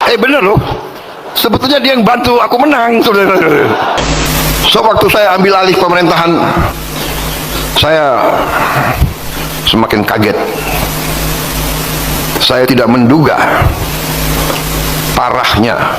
Bener loh, sebetulnya dia yang bantu aku menang, saudara. So waktu saya ambil alih pemerintahan, saya semakin kaget. Saya tidak menduga parahnya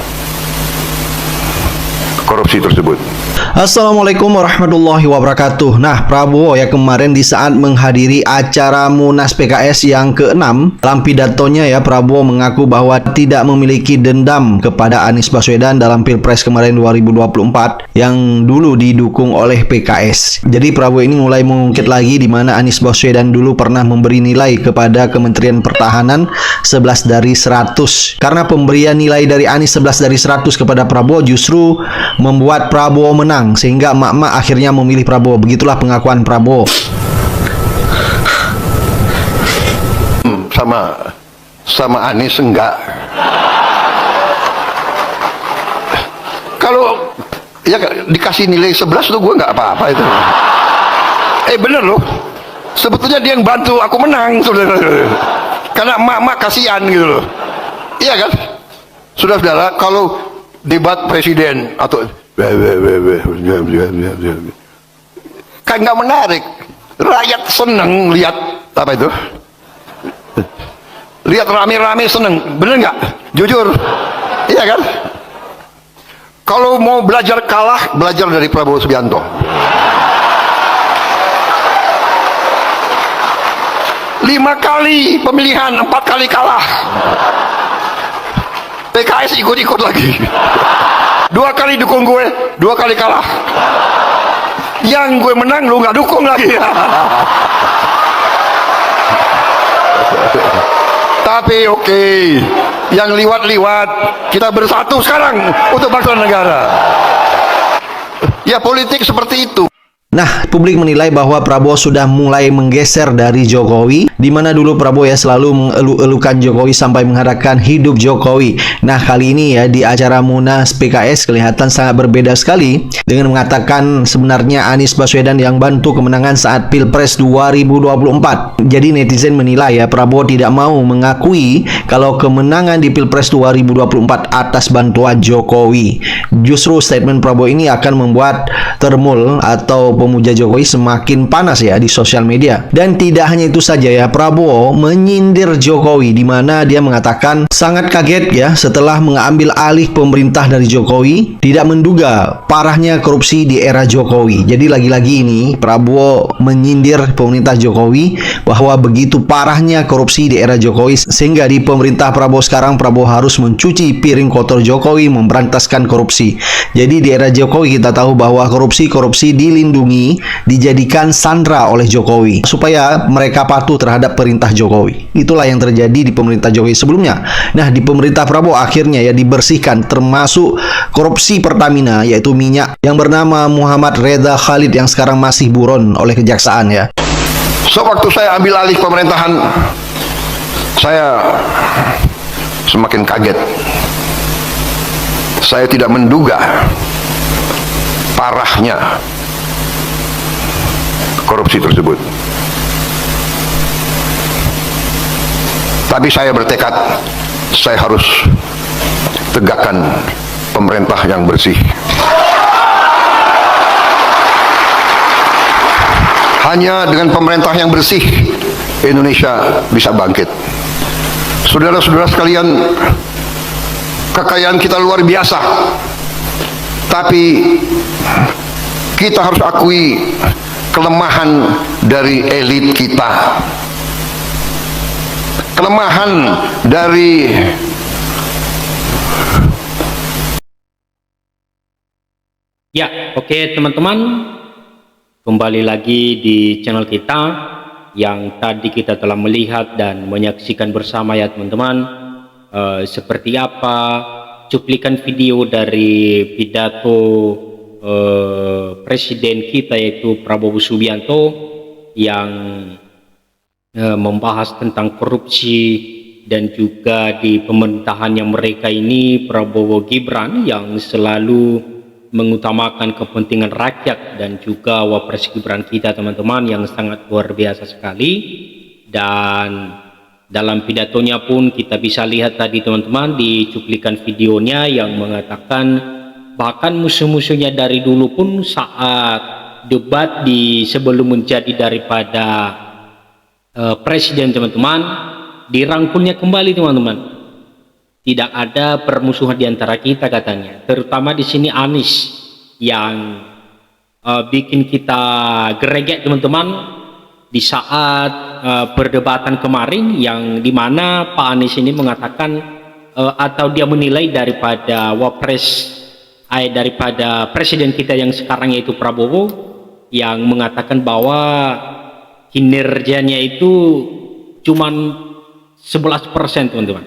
korupsi tersebut. Assalamualaikum warahmatullahi wabarakatuh. Nah, Prabowo ya kemarin di saat menghadiri acara Munas PKS yang ke-6, dalam pidatonya ya Prabowo mengaku bahwa tidak memiliki dendam kepada Anies Baswedan dalam Pilpres kemarin 2024 yang dulu didukung oleh PKS. Jadi Prabowo ini mulai mengungkit lagi di mana Anies Baswedan dulu pernah memberi nilai kepada Kementerian Pertahanan 11 dari 100. Karena pemberian nilai dari Anies 11 dari 100 kepada Prabowo justru membuat Prabowo menang, sehingga emak-emak akhirnya memilih Prabowo. Begitulah pengakuan Prabowo. Sama Anies enggak. Kalau ya dikasih nilai 11 tuh gue enggak apa-apa itu. Bener loh, sebetulnya dia yang bantu aku menang, saudara. Karena emak-emak kasihan gitu loh. Iya kan, saudara-saudara, kalau debat presiden atau kan nggak menarik. Rakyat seneng lihat apa itu, lihat rame-rame seneng, bener nggak? Jujur, iya kan? Kalau mau belajar kalah, belajar dari Prabowo Subianto. 5 kali pemilihan, 4 kali kalah. PKS ikut-ikut lagi. 2 kali dukung gue, 2 kali kalah. Yang gue menang lu nggak dukung lagi. Tapi oke, yang liwat-liwat kita bersatu sekarang untuk bangsa dan negara. Ya politik seperti itu. Nah, publik menilai bahwa Prabowo sudah mulai menggeser dari Jokowi, di mana dulu Prabowo ya selalu mengeluh-elukan Jokowi sampai mengharapkan hidup Jokowi. Nah, kali ini ya di acara Munas PKS kelihatan sangat berbeda sekali dengan mengatakan sebenarnya Anies Baswedan yang bantu kemenangan saat Pilpres 2024. Jadi netizen menilai ya Prabowo tidak mau mengakui kalau kemenangan di Pilpres 2024 atas bantuan Jokowi. Justru statement Prabowo ini akan membuat termul atau pemuja Jokowi semakin panas ya di sosial media. Dan tidak hanya itu saja ya, Prabowo menyindir Jokowi di mana dia mengatakan sangat kaget ya setelah mengambil alih pemerintah dari Jokowi, tidak menduga parahnya korupsi di era Jokowi. Jadi lagi-lagi ini Prabowo menyindir pemerintah Jokowi bahwa begitu parahnya korupsi di era Jokowi sehingga di pemerintah Prabowo sekarang Prabowo harus mencuci piring kotor Jokowi, memberantaskan korupsi. Jadi di era Jokowi kita tahu bahwa korupsi dilindungi, dijadikan sandra oleh Jokowi supaya mereka patuh terhadap perintah Jokowi. Itulah yang terjadi di pemerintah Jokowi sebelumnya. Nah, di pemerintah Prabowo akhirnya ya dibersihkan termasuk korupsi Pertamina yaitu minyak yang bernama Muhammad Reza Khalid yang sekarang masih buron oleh kejaksaan ya. So waktu saya ambil alih pemerintahan, saya semakin kaget. Saya tidak menduga parahnya korupsi tersebut. Tapi saya bertekad, saya harus tegakkan pemerintah yang bersih. Hanya dengan pemerintah yang bersih, Indonesia bisa bangkit. Saudara-saudara sekalian, kekayaan kita luar biasa. Tapi kita harus akui kelemahan dari elit kita, kelemahan dari oke teman-teman, kembali lagi di channel kita yang tadi kita telah melihat dan menyaksikan bersama ya teman-teman. Seperti apa cuplikan video dari pidato presiden kita yaitu Prabowo Subianto yang membahas tentang korupsi dan juga di pemerintahannya mereka ini Prabowo Gibran yang selalu mengutamakan kepentingan rakyat, dan juga Wapres Gibran kita teman-teman yang sangat luar biasa sekali. Dan dalam pidatonya pun kita bisa lihat tadi teman-teman di cuplikan videonya yang mengatakan bahkan musuh-musuhnya dari dulu pun saat debat sebelum menjadi daripada presiden teman-teman, dirangkulnya kembali teman-teman. Tidak ada permusuhan di antara kita katanya. Terutama di sini Anies yang bikin kita greget teman-teman di saat perdebatan kemarin, yang dimana Pak Anies ini mengatakan atau dia menilai daripada daripada presiden kita yang sekarang yaitu Prabowo, yang mengatakan bahwa kinerjanya itu cuman 11% teman-teman.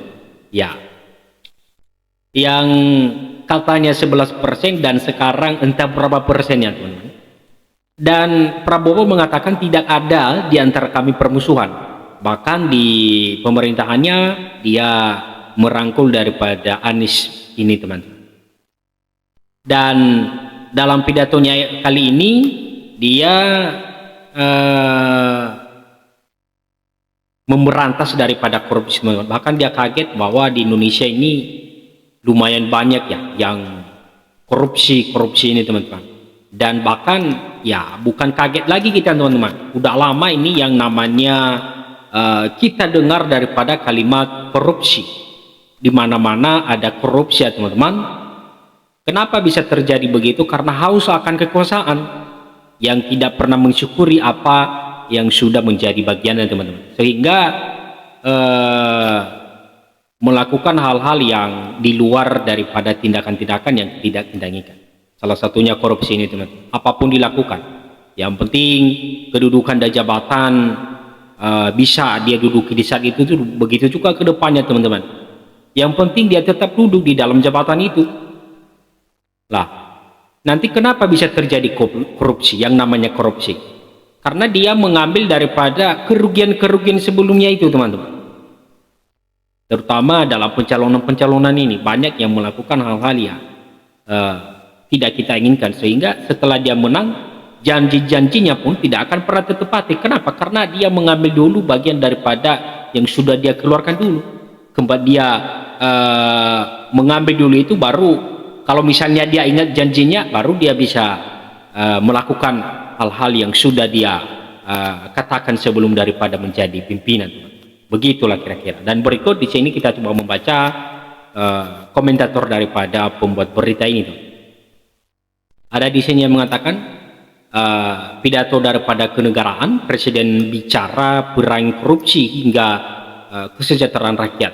Ya, yang katanya 11% dan sekarang entah berapa persennya teman-teman. Dan Prabowo mengatakan tidak ada di antara kami permusuhan. Bahkan di pemerintahannya dia merangkul daripada Anies ini teman-teman. Dan dalam pidatonya kali ini dia memberantas daripada korupsi. Bahkan dia kaget bahwa di Indonesia ini lumayan banyak ya yang korupsi ini teman-teman. Dan bahkan ya bukan kaget lagi kita teman-teman, udah lama ini yang namanya kita dengar daripada kalimat korupsi. Di mana-mana ada korupsi ya teman-teman. Kenapa bisa terjadi begitu? Karena haus akan kekuasaan, yang tidak pernah mensyukuri apa yang sudah menjadi bagiannya teman-teman, sehingga melakukan hal-hal yang di luar daripada tindakan-tindakan yang tidak kita inginkan. Salah satunya korupsi ini teman-teman. Apapun dilakukan, yang penting kedudukan dan jabatan bisa dia duduki di saat itu, begitu juga ke depannya teman-teman. Yang penting dia tetap duduk di dalam jabatan itu. Lah, nanti kenapa bisa terjadi korupsi, yang namanya korupsi? Karena dia mengambil daripada kerugian-kerugian sebelumnya itu teman-teman. Terutama dalam pencalonan ini banyak yang melakukan hal-hal yang tidak kita inginkan, sehingga setelah dia menang janji-janjinya pun tidak akan pernah tertepati. Kenapa? Karena dia mengambil dulu bagian daripada yang sudah dia keluarkan dulu. Kemudian dia mengambil dulu itu, baru kalau misalnya dia ingat janjinya, baru dia bisa melakukan hal-hal yang sudah dia katakan sebelum daripada menjadi pimpinan. Begitulah kira-kira. Dan berikut di sini kita coba membaca komentator daripada pembuat berita ini tuh. Ada di sini yang mengatakan pidato daripada kenegaraan, presiden bicara perangi korupsi hingga kesejahteraan rakyat.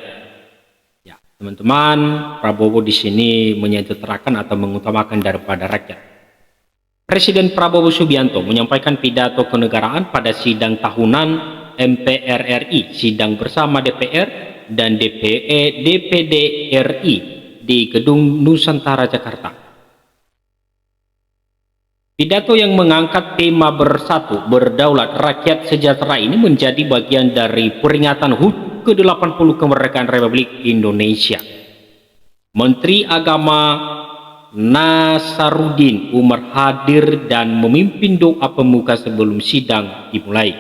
Ya, teman-teman, Prabowo di sini menyejahterakan atau mengutamakan daripada rakyat. Presiden Prabowo Subianto menyampaikan pidato kenegaraan pada sidang tahunan MPR RI, sidang bersama DPR dan DPD RI di Gedung Nusantara, Jakarta. Pidato yang mengangkat tema bersatu, berdaulat, rakyat sejahtera ini menjadi bagian dari peringatan HUT ke-80 kemerdekaan Republik Indonesia. Menteri Agama Nasaruddin Umar hadir dan memimpin doa pembuka sebelum sidang dimulai.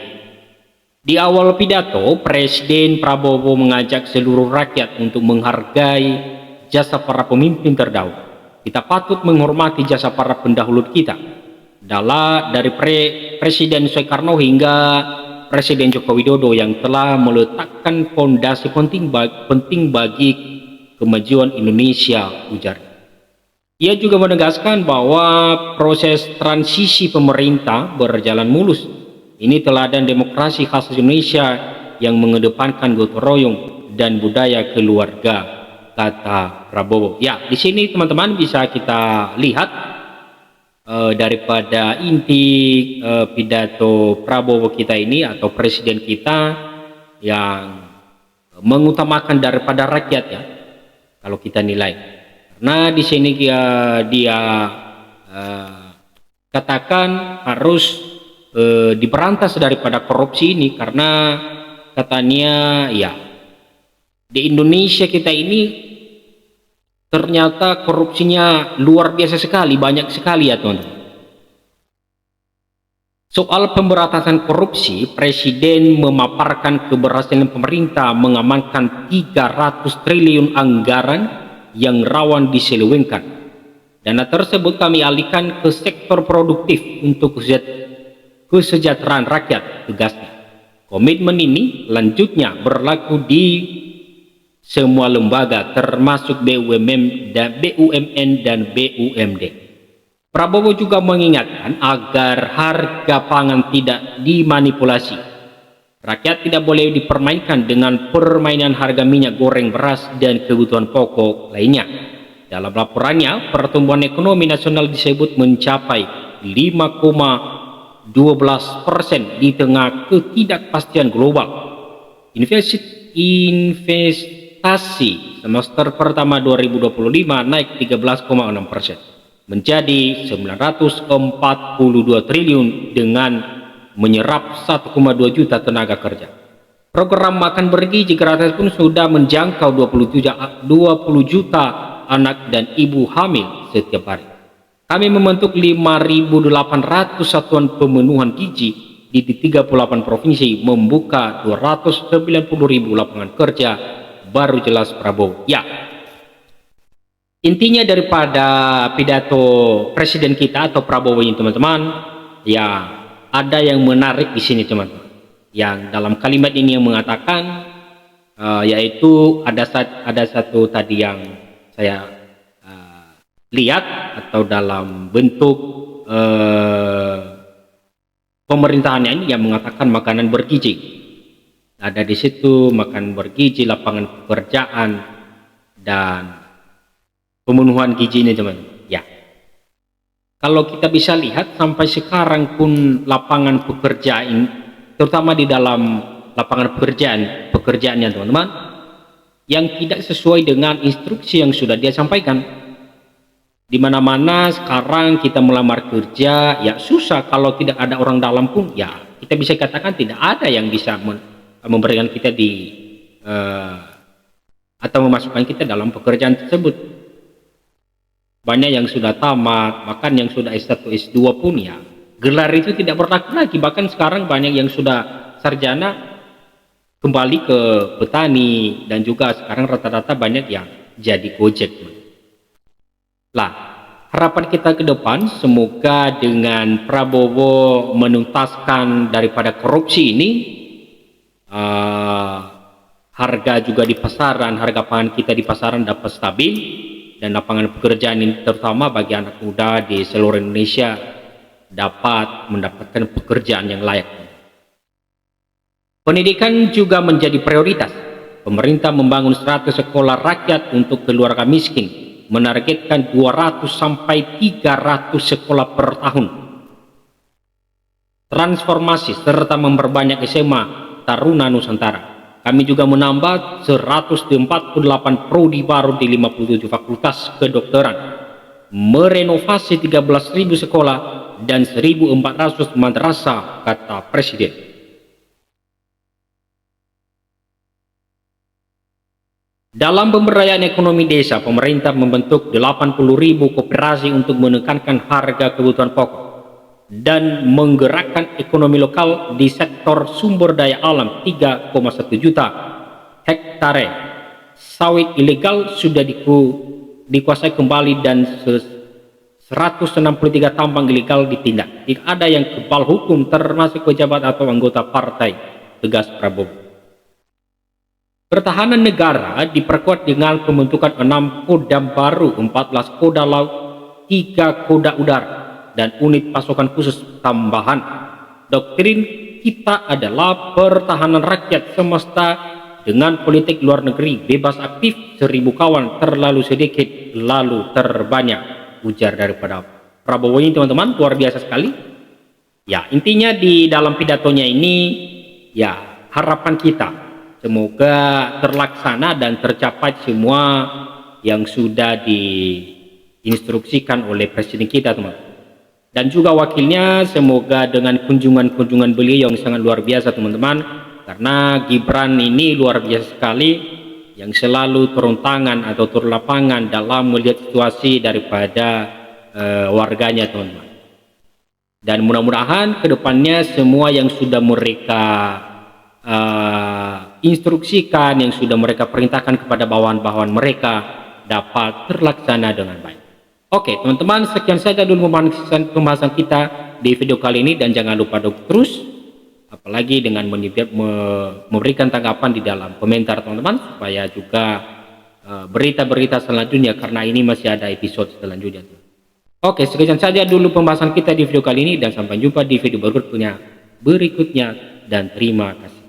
Di awal pidato, Presiden Prabowo mengajak seluruh rakyat untuk menghargai jasa para pemimpin terdahulu. Kita patut menghormati jasa para pendahulu kita. Dari Presiden Soekarno hingga Presiden Joko Widodo yang telah meletakkan fondasi penting bagi kemajuan Indonesia, ujar. Ia juga menegaskan bahwa proses transisi pemerintah berjalan mulus. Ini teladan demokrasi khas Indonesia yang mengedepankan gotong royong dan budaya keluarga, kata Prabowo. Ya, di sini teman-teman bisa kita lihat daripada inti pidato Prabowo kita ini atau presiden kita yang mengutamakan daripada rakyat ya, kalau kita nilai. Karena di sini dia katakan harus diberantas daripada korupsi ini, karena katanya ya di Indonesia kita ini ternyata korupsinya luar biasa sekali, banyak sekali ya teman-teman. Soal pemberantasan korupsi, Presiden memaparkan keberhasilan pemerintah mengamankan 300 triliun anggaran yang rawan diselewengkan. Dana tersebut kami alihkan ke sektor produktif untuk kesejahteraan rakyat, tegasnya. Komitmen ini lanjutnya berlaku di semua lembaga termasuk BUMN dan BUMD. Prabowo juga mengingatkan agar harga pangan tidak dimanipulasi. Rakyat tidak boleh dipermainkan dengan permainan harga minyak goreng, beras, dan kebutuhan pokok lainnya. Dalam laporannya, pertumbuhan ekonomi nasional disebut mencapai 5,12% di tengah ketidakpastian global. Investasi semester pertama 2025 naik 13,6%. Menjadi 942 triliun dengan menyerap 1,2 juta tenaga kerja. Program makan bergizi gratis pun sudah menjangkau 20 juta anak dan ibu hamil setiap hari. Kami membentuk 5.800 satuan pemenuhan gizi di 38 provinsi, membuka 290.000 lapangan kerja baru, jelas Prabowo. Ya, intinya daripada pidato presiden kita atau Prabowo ini, teman-teman, ya ada yang menarik di sini, teman-teman. Yang dalam kalimat ini yang mengatakan yaitu ada satu tadi yang saya lihat atau dalam bentuk pemerintahannya ini yang mengatakan makanan bergizi. Ada di situ makan bergizi, lapangan pekerjaan, dan pemenuhan gizi ini, teman. Ya, kalau kita bisa lihat sampai sekarang pun lapangan pekerjaan, terutama di dalam lapangan pekerjaannya, teman-teman, yang tidak sesuai dengan instruksi yang sudah dia sampaikan. Di mana-mana sekarang kita melamar kerja, ya susah kalau tidak ada orang dalam pun, ya kita bisa katakan tidak ada yang bisa memberikan kita atau memasukkan kita dalam pekerjaan tersebut. Banyak yang sudah tamat, bahkan yang sudah S1, S2 pun ya gelar itu tidak berlaku lagi. Bahkan sekarang banyak yang sudah sarjana kembali ke petani, dan juga sekarang rata-rata banyak yang jadi Gojek. Lah, harapan kita ke depan semoga dengan Prabowo menuntaskan daripada korupsi ini, harga juga di pasaran, harga pangan kita di pasaran dapat stabil, dan lapangan pekerjaan ini terutama bagi anak muda di seluruh Indonesia dapat mendapatkan pekerjaan yang layak. Pendidikan juga menjadi prioritas. Pemerintah membangun 100 sekolah rakyat untuk keluarga miskin, menargetkan 200 sampai 300 sekolah per tahun. Transformasi serta memperbanyak SMA Taruna Nusantara. Kami juga menambah 148 prodi baru di 57 fakultas kedokteran, merenovasi 13.000 sekolah dan 1.400 madrasah, kata Presiden. Dalam pemberdayaan ekonomi desa, pemerintah membentuk 80.000 koperasi untuk menekankan harga kebutuhan pokok dan menggerakkan ekonomi lokal di sektor sumber daya alam. 3,1 juta hektare sawit ilegal sudah dikuasai kembali dan 163 tambang ilegal ditindak. Tidak ada yang kebal hukum termasuk pejabat atau anggota partai, tegas Prabowo. Pertahanan negara diperkuat dengan pembentukan 6 kodam baru, 14 koda laut, 3 koda udara, dan unit pasukan khusus tambahan. Doktrin kita adalah pertahanan rakyat semesta dengan politik luar negeri bebas aktif, 1000 kawan terlalu sedikit lalu terbanyak, ujar daripada Prabowo ini, teman-teman. Luar biasa sekali. Ya, intinya di dalam pidatonya ini, ya harapan kita semoga terlaksana dan tercapai semua yang sudah diinstruksikan oleh presiden kita, teman-teman. Dan juga wakilnya, semoga dengan kunjungan-kunjungan beliau yang sangat luar biasa, teman-teman, karena Gibran ini luar biasa sekali, yang selalu turun tangan atau turun lapangan dalam melihat situasi daripada warganya, teman-teman. Dan mudah-mudahan kedepannya semua yang sudah mereka instruksikan, yang sudah mereka perintahkan kepada bawahan-bawahan mereka dapat terlaksana dengan baik. Oke teman-teman, sekian saja dulu pembahasan kita di video kali ini, dan jangan lupa terus, apalagi dengan memberikan tanggapan di dalam komentar teman-teman, supaya juga berita-berita selanjutnya, karena ini masih ada episode selanjutnya. Oke, sekian saja dulu pembahasan kita di video kali ini, dan sampai jumpa di video berikutnya, dan terima kasih.